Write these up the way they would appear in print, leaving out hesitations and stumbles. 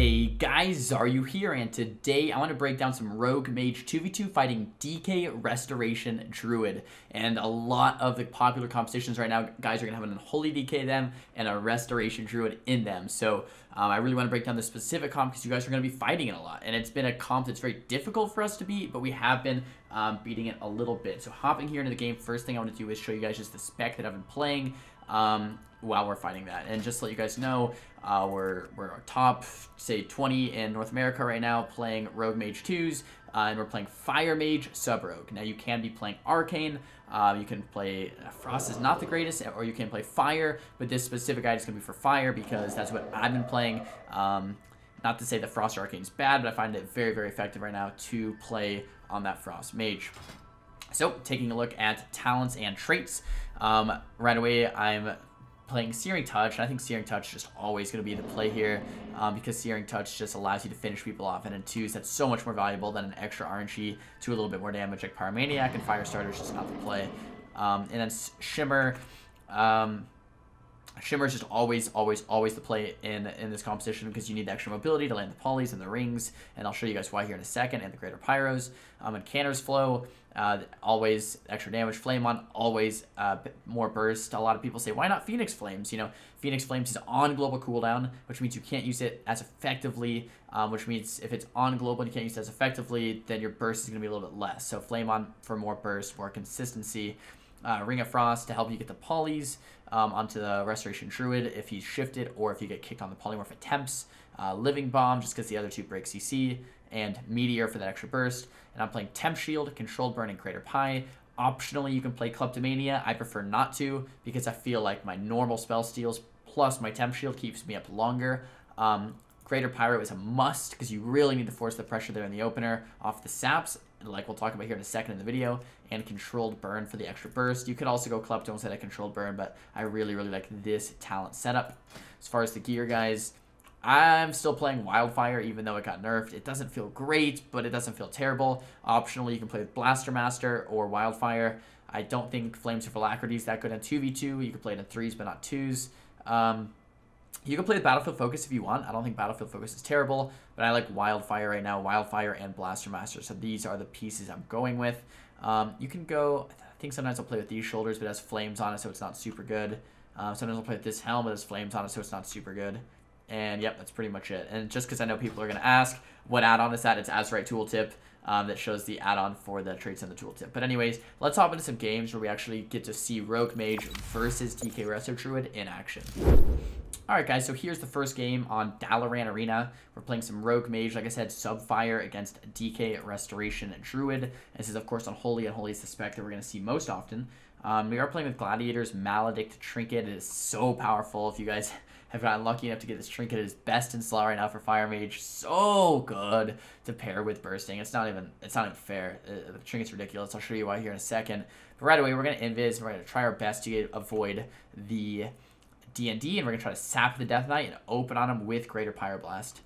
Hey guys, Xaryu here, and today I want to break down some Rogue Mage 2v2 fighting DK Restoration Druid. And a lot of the popular competitions right now, guys, are going to have an Unholy DK them and a Restoration Druid in them. So I really want to break down this specific comp because you guys are going to be fighting it a lot. And it's been a comp that's very difficult for us to beat, but we have been beating it a little bit. So hopping here into the game, first thing I want to do is show you guys just the spec that I've been playing while we're fighting that. And just to let you guys know, we're top, say, 20 in North America right now playing Rogue Mage 2s, and we're playing Fire Mage Sub-Rogue. Now, you can be playing Arcane, you can play, Frost is not the greatest, or you can play Fire, but this specific guide is going to be for Fire because that's what I've been playing. Not to say that Frost or Arcane is bad, but I find it very, very effective right now to play on that Frost Mage. So, taking a look at talents and traits, right away I'm playing Searing Touch, and I think Searing Touch is just always going to be the play here because Searing Touch just allows you to finish people off, and in 2s that's so much more valuable than an extra RNG to a little bit more damage like Pyromaniac, and Firestarter is just not the play. And then Shimmer, Shimmer is just always the play in this competition because you need the extra mobility to land the polys and the rings, and I'll show you guys why here in a second, and the greater pyros. And Canner's Flow, always extra damage. Flame on, always more burst. A lot of people say, why not Phoenix Flames? You know, Phoenix Flames is on global cooldown, which means you can't use it as effectively, which means if it's on global and you can't use it as effectively, then your burst is going to be a little bit less. So Flame on for more burst, more consistency. Ring of Frost to help you get the polys onto the Restoration Druid if he's shifted or if you get kicked on the polymorph attempts. Living Bomb just because the other two break CC, and Meteor for that extra burst. And I'm playing Temp Shield, Controlled Burn, and Greater Pie. Optionally, you can play Kleptomania. I prefer not to because I feel like my normal spell steals plus my Temp Shield keeps me up longer. Greater Pyro is a must because you really need to force the pressure there in the opener off the saps, like we'll talk about here in a second in the video, and Controlled Burn for the extra burst. You could also go Klepto instead of Controlled Burn, but I really like this talent setup. As far as the gear, guys, I'm still playing Wildfire even though it got nerfed. It doesn't feel great, but it doesn't feel terrible. Optionally, you can play with Blaster Master or Wildfire. I don't think Flames of Alacrity is that good in 2v2. You can play it in 3s, but not 2s. You can play with Battlefield Focus if you want. I don't think Battlefield Focus is terrible, but I like Wildfire right now. Wildfire and Blaster Master. So these are the pieces I'm going with. You can go, I think sometimes I'll play with these shoulders, but it has flames on it, so it's not super good. Sometimes I'll play with this helmet, it has flames on it, so it's not super good. And yep, that's pretty much it. And just because I know people are going to ask what add-on is that, it's Azurite Tooltip that shows the add-on for the traits in the tooltip. But anyways, let's hop into some games where we actually get to see Rogue Mage versus DK Resto Druid in action. Alright guys, so here's the first game on Dalaran Arena. We're playing some Rogue Mage, like I said, Subfire against DK Restoration Druid. This is of course Unholy. Unholy is the spec that we're going to see most often. We are playing with Gladiator's Maledict Trinket. It is so powerful. If you guys have gotten lucky enough to get this trinket, it is best in slot right now for Fire Mage. So good to pair with bursting. It's not even fair. The trinket's ridiculous. I'll show you why here in a second. But right away, we're going to invis. We're going to try our best to avoid the D&D, and we're going to try to sap the Death Knight and open on him with Greater Pyroblast.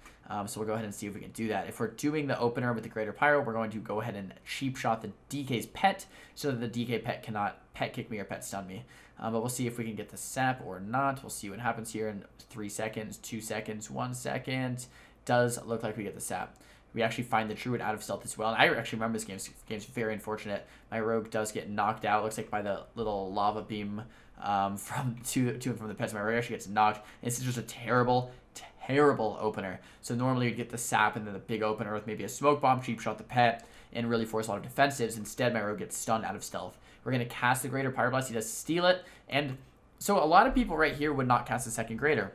So we'll go ahead and see if we can do that. If we're doing the opener with the Greater Pyro, we're going to go ahead and cheap shot the DK's pet so that the DK pet cannot pet kick me or pet stun me. But we'll see if we can get the sap or not. We'll see what happens here in 3 seconds, 2 seconds, 1 second. Does look like we get the sap. We actually find the Druid out of stealth as well. And I actually remember this game's very unfortunate. My Rogue does get knocked out. Looks like by the little lava beam from to and from the pets. My Rogue actually gets knocked. This is just a terrible opener. So normally you'd get the sap and then the big opener with maybe a smoke bomb, cheap shot the pet, and really force a lot of defensives. Instead, my Rogue gets stunned out of stealth. We're going to cast the Greater Pyroblast. He does steal it. And so a lot of people right here would not cast the second Greater.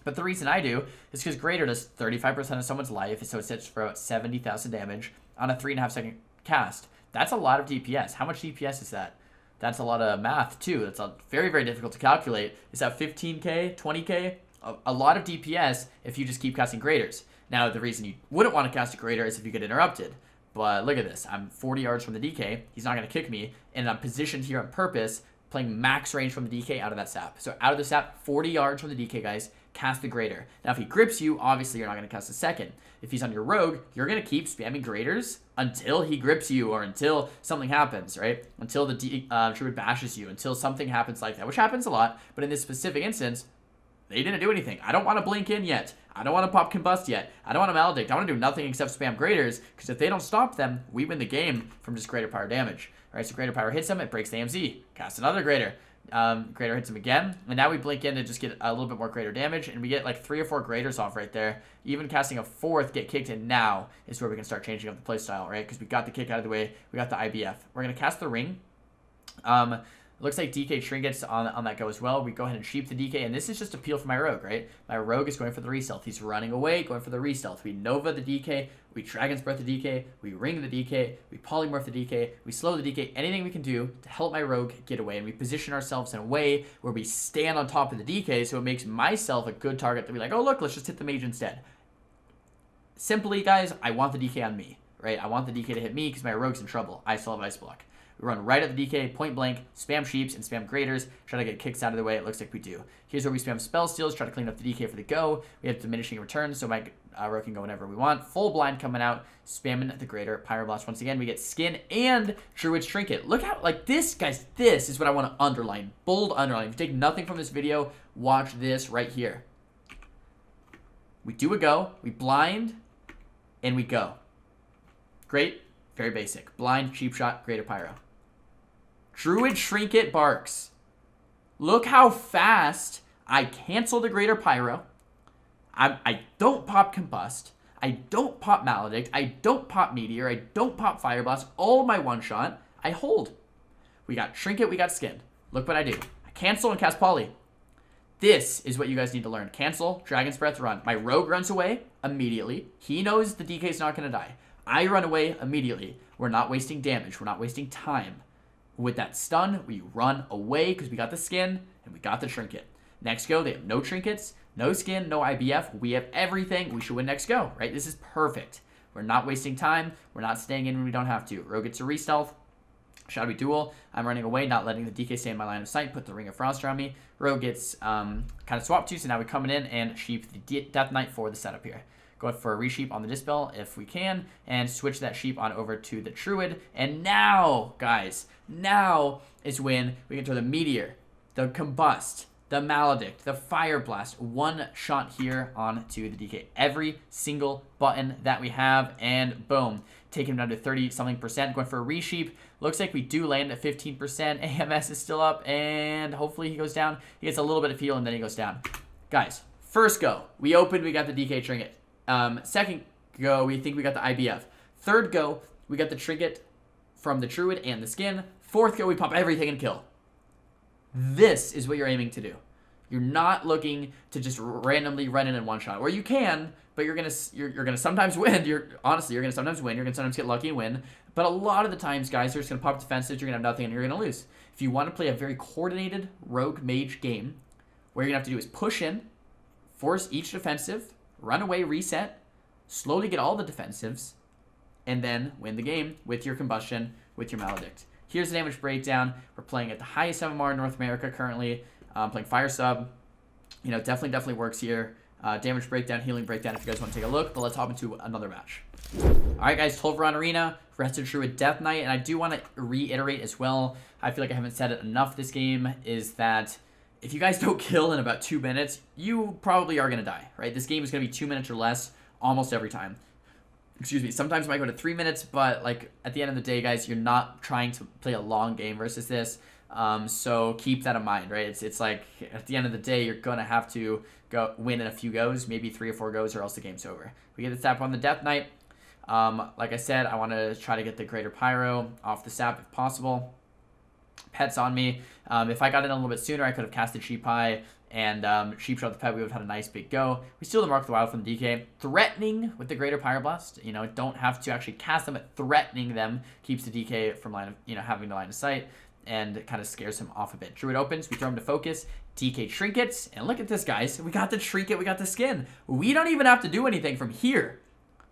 But the reason I do is because Greater does 35% of someone's life, so it sits for about 70,000 damage on a 3.5 second cast. That's a lot of DPS. How much DPS is that? That's a lot of math, too. That's very difficult to calculate. Is that 15k, 20k? A lot of DPS if you just keep casting Greaters. Now, the reason you wouldn't want to cast a Greater is if you get interrupted. But look at this. I'm 40 yards from the DK. He's not going to kick me. And I'm positioned here on purpose, playing max range from the DK out of that sap. So out of the sap, 40 yards from the DK, guys, cast the Greater. Now, if he grips you, obviously you're not going to cast the second. If he's on your Rogue, you're going to keep spamming Greaters until he grips you or until something happens, right? Until the Druid bashes you, until something happens like that, which happens a lot. But in this specific instance, they didn't do anything. I don't want to blink in yet. I don't want to pop Combust yet. I don't want to Maledict. I want to do nothing except spam Graders, because if they don't stop them, we win the game from just Greater Power damage. All right, so Greater Power hits him, it breaks the AMZ. Cast another Greater. Greater hits him again, and now we blink in to just get a little bit more Greater damage, and we get like 3 or 4 Graders off right there. Even casting a 4th, get kicked, and now is where we can start changing up the playstyle, right? Because we got the kick out of the way, we got the IBF. We're going to cast the ring. Looks like DK trinkets on that go as well. We go ahead and sheep the DK, and this is just a peel for my rogue, right? My rogue is going for the re-stealth. He's running away, going for the re-stealth. We Nova the DK, we Dragon's Breath the DK, we ring the DK, we polymorph the DK, we slow the DK, anything we can do to help my rogue get away, and we position ourselves in a way where we stand on top of the DK, so it makes myself a good target to be like, oh look, let's just hit the mage instead. Simply, guys, I want the DK on me, right? I want the DK to hit me because my rogue's in trouble. I still have Ice Block. We run right at the DK, point blank, spam sheeps, and spam graders, try to get kicks out of the way. It looks like we do. Here's where we spam spell steals, try to clean up the DK for the go. We have diminishing returns, so my rogue can go whenever we want. Full blind coming out, spamming the greater Pyroblast once again. We get skin and Druid's Trinket. Look how, like this, guys, this is what I want to underline. Bold underline. If you take nothing from this video, watch this right here. We do a go, we blind, and we go. Great, very basic. Blind, cheap shot, greater pyro. Druid Trinket barks. Look how fast I cancel the greater pyro. I don't pop Combust. I don't pop Maledict. I don't pop Meteor. I don't pop Fire Blast. All my one shot. I hold. We got Trinket. We got Skin. Look what I do. I cancel and cast Poly. This is what you guys need to learn. Cancel, Dragon's Breath, run. My rogue runs away immediately. He knows the DK's not going to die. I run away immediately. We're not wasting damage. We're not wasting time. With that stun, we run away because we got the skin and we got the trinket. Next go, they have no trinkets, no skin, no IBF. We have everything. We should win next go, right? This is perfect. We're not wasting time. We're not staying in when we don't have to. Rogue gets a re-stealth. Shadowy Duel. I'm running away, not letting the DK stay in my line of sight. Put the Ring of Frost around me. Rogue gets kind of swapped to, so now we're coming in and sheep the Death Knight for the setup here. Go for a resheep on the Dispel if we can, and switch that sheep on over to the Druid. And now, guys, now is when we can throw the Meteor, the Combust, the Maledict, the Fire Blast, one shot here onto the DK. Every single button that we have, and boom, taking him down to 30-something%. Going for a resheep. Looks like we do land at 15%. AMS is still up, and hopefully he goes down. He gets a little bit of heal, and then he goes down. Guys, first go, we opened, we got the DK Trinket. Second go, we think we got the IBF. Third go, we got the Trinket from the Druid and the skin. Fourth go, we pop everything and kill. This is what you're aiming to do. You're not looking to just randomly run in one shot. Or you can, but you're gonna sometimes win. You're gonna sometimes win. You're gonna sometimes get lucky and win. But a lot of the times, guys, you're just gonna pop defensive. You're gonna have nothing, and you're gonna lose. If you want to play a very coordinated rogue mage game, what you're gonna have to do is push in, force each defensive, run away, reset, slowly get all the defensives, and then win the game with your combustion, with your Maledict. Here's the damage breakdown. We're playing at the highest MMR in North America currently. Playing Fire Sub. You know, definitely works here. Damage breakdown, healing breakdown if you guys want to take a look. But let's hop into another match. Alright guys, 12 round arena. Rested Druid Death Knight. And I do want to reiterate as well, I feel like I haven't said it enough this game, is that if you guys don't kill in about 2 minutes, you probably are going to die, right? This game is going to be 2 minutes or less almost every time. Excuse me, sometimes it might go to 3 minutes, but like at the end of the day, guys, you're not trying to play a long game versus this. So keep that in mind, right? It's like at the end of the day, you're going to have to go win in a few goes, maybe 3 or 4 goes, or else the game's over. We get the sap on the Death Knight. Like I said, I want to try to get the Greater Pyro off the sap if possible. Pets on me. If I got in a little bit sooner, I could have casted Sheep High and Sheep Shot the Pet. We would have had a nice big go. We steal the Mark of the Wild from the DK. Threatening with the Greater Pyroblast. You know, don't have to actually cast them, but threatening them keeps the DK from having the line of sight, and kind of scares him off a bit. Druid opens, we throw him to focus, DK trinkets, and look at this, guys. We got the trinket, we got the skin. We don't even have to do anything from here.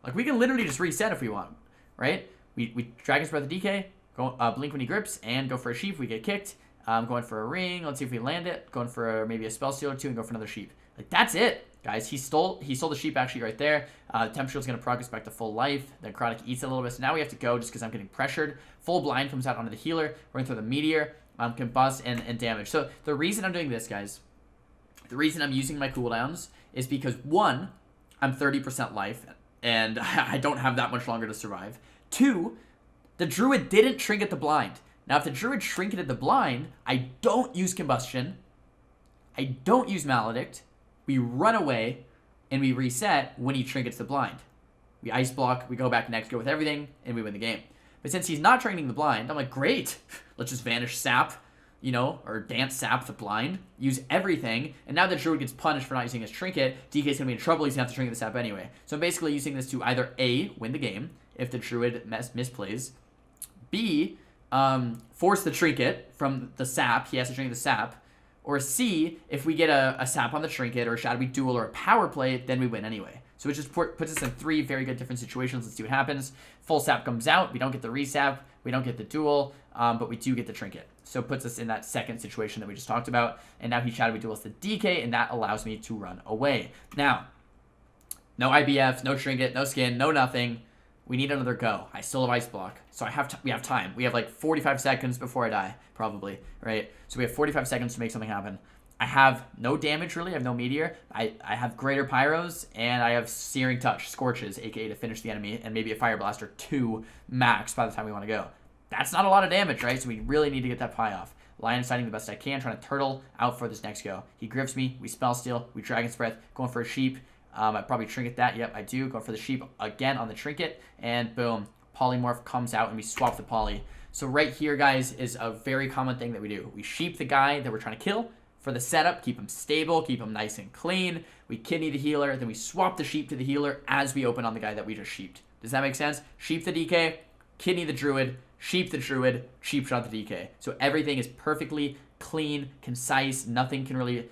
Like, we can literally just reset if we want, right? We Dragon's Breath the DK, go, blink when he grips, and go for a sheep. We get kicked. Going for a ring. Let's see if we land it. Going for maybe a spell steal or two, and go for another sheep. Like, that's it, guys. He stole the sheep actually right there. Temp Shield's going to progress back to full life. Then Chronic eats it a little bit. So now we have to go just because I'm getting pressured. Full blind comes out onto the healer. We're going to throw the Meteor, Combust, and damage. So the reason I'm doing this, guys, the reason I'm using my cooldowns is because, one, I'm 30% life, and I don't have that much longer to survive. 2, the Druid didn't trinket the blind. Now, if the Druid trinketed the blind, I don't use Combustion, I don't use Maledict, we run away, and we reset when he trinkets the blind. We ice block, we go back next, go with everything, and we win the game. But since he's not trinketing the blind, I'm like, great, let's just Vanish Sap, you know, or Dance Sap the blind, use everything, and now the Druid gets punished for not using his trinket, DK's going to be in trouble, he's going to have to trinket the Sap anyway. So I'm basically using this to either A, win the game, if the Druid misplays, B, force the trinket from the Sap, he has to trinket the Sap, or C, if we get a Sap on the trinket, or a Shadowy Duel, or a power play, then we win anyway. So it just puts us in 3 very good different situations. Let's see what happens. Full Sap comes out, we don't get the resap, we don't get the duel, but we do get the trinket. So it puts us in that second situation that we just talked about, and now he Shadowy Duels the DK, and that allows me to run away. Now, no IBF, no trinket, no skin, no nothing. We need another go. I still have ice block, so we have time. We have like 45 seconds before I die, probably, right? So we have 45 seconds to make something happen. I have no damage, really. I have no meteor. I have greater pyros, and I have Searing Touch, Scorches, aka to finish the enemy, and maybe a Fire Blast or 2 max by the time we want to go. That's not a lot of damage, right? So we really need to get that pie off. Lion Sighting the best I can, trying to turtle out for this next go. He grips me, we Spell Steal, we Dragon's Breath, going for a sheep. I probably trinket that. Yep, I do. Going for the sheep again on the trinket, and boom, Polymorph comes out, and we swap the poly. So right here, guys, is a very common thing that we do. We sheep the guy that we're trying to kill for the setup, keep him stable, keep him nice and clean. We kidney the healer, then we swap the sheep to the healer as we open on the guy that we just sheeped. Does that make sense? Sheep the DK, kidney the Druid, sheep the Druid, sheep shot the DK. So everything is perfectly clean, concise. Nothing can really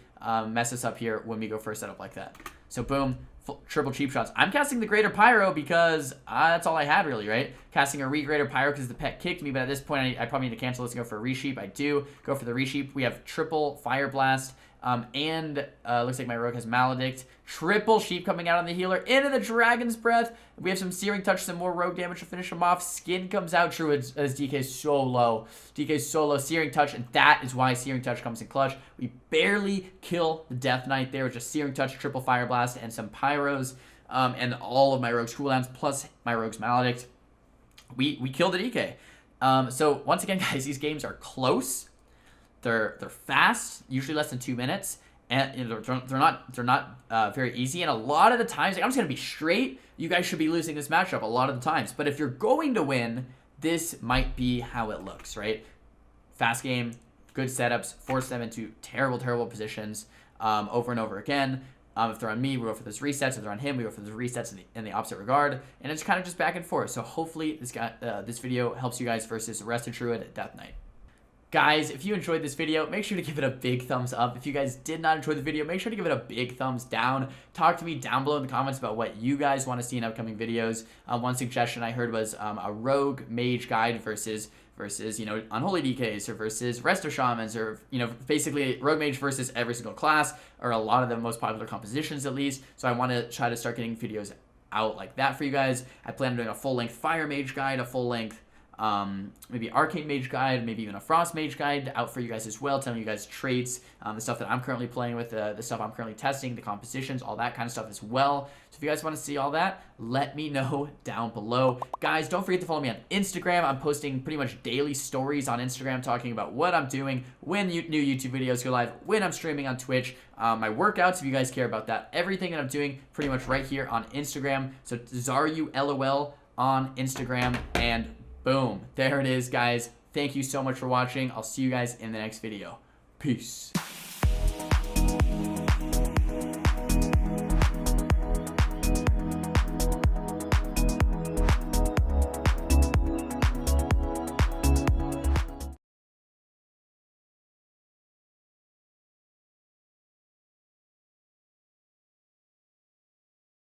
mess us up here when we go for a setup like that. So boom, triple cheap shots. I'm casting the Greater Pyro because that's all I had really, right? Casting a Greater Pyro because the pet kicked me, but at this point I probably need to cancel this and go for a resheep. I do go for the resheep. We have triple Fire Blast, and looks like my rogue has Maledict. Triple sheep coming out on the healer into the Dragon's Breath. We have some Searing Touch, some more rogue damage to finish him off. Skin comes out. Druid's DK is so low. DK is so low. Searing Touch, and that is why Searing Touch comes in clutch. We barely kill the Death Knight there with just Searing Touch, triple Fire Blast, and some Pyros, and all of my rogue's cooldowns plus my rogue's Maledict. We kill the DK. So once again, guys, these games are close. They're fast, usually less than 2 minutes, and you know, they're not very easy. And a lot of the times, like, I'm just gonna be straight. You guys should be losing this matchup a lot of the times. But if you're going to win, this might be how it looks, right? Fast game, good setups, force them into terrible positions over and over again. If they're on me, we go for those resets. If they're on him, we go for those resets in the opposite regard. And it's kind of just back and forth. So hopefully this video helps you guys versus Arrested Druid Death Knight. Guys, if you enjoyed this video, make sure to give it a big thumbs up. If you guys did not enjoy the video, make sure to give it a big thumbs down. Talk to me down below in the comments about what you guys want to see in upcoming videos. One suggestion I heard was a rogue mage guide versus you know, unholy DKs, or versus resto shamans, or you know, basically rogue mage versus every single class, or a lot of the most popular compositions at least. So I want to try to start getting videos out like that for you guys. I plan on doing a full-length fire mage guide, a full-length maybe Arcane Mage guide, maybe even a Frost Mage guide out for you guys as well, telling you guys traits, the stuff that I'm currently playing with, the stuff I'm currently testing, the compositions, all that kind of stuff as well. So if you guys want to see all that, let me know down below. Guys, don't forget to follow me on Instagram. I'm posting pretty much daily stories on Instagram talking about what I'm doing, when new YouTube videos go live, when I'm streaming on Twitch, my workouts, if you guys care about that, everything that I'm doing pretty much right here on Instagram. So Xaryu LOL on Instagram, and boom, there it is, guys. Thank you so much for watching. I'll see you guys in the next video. Peace.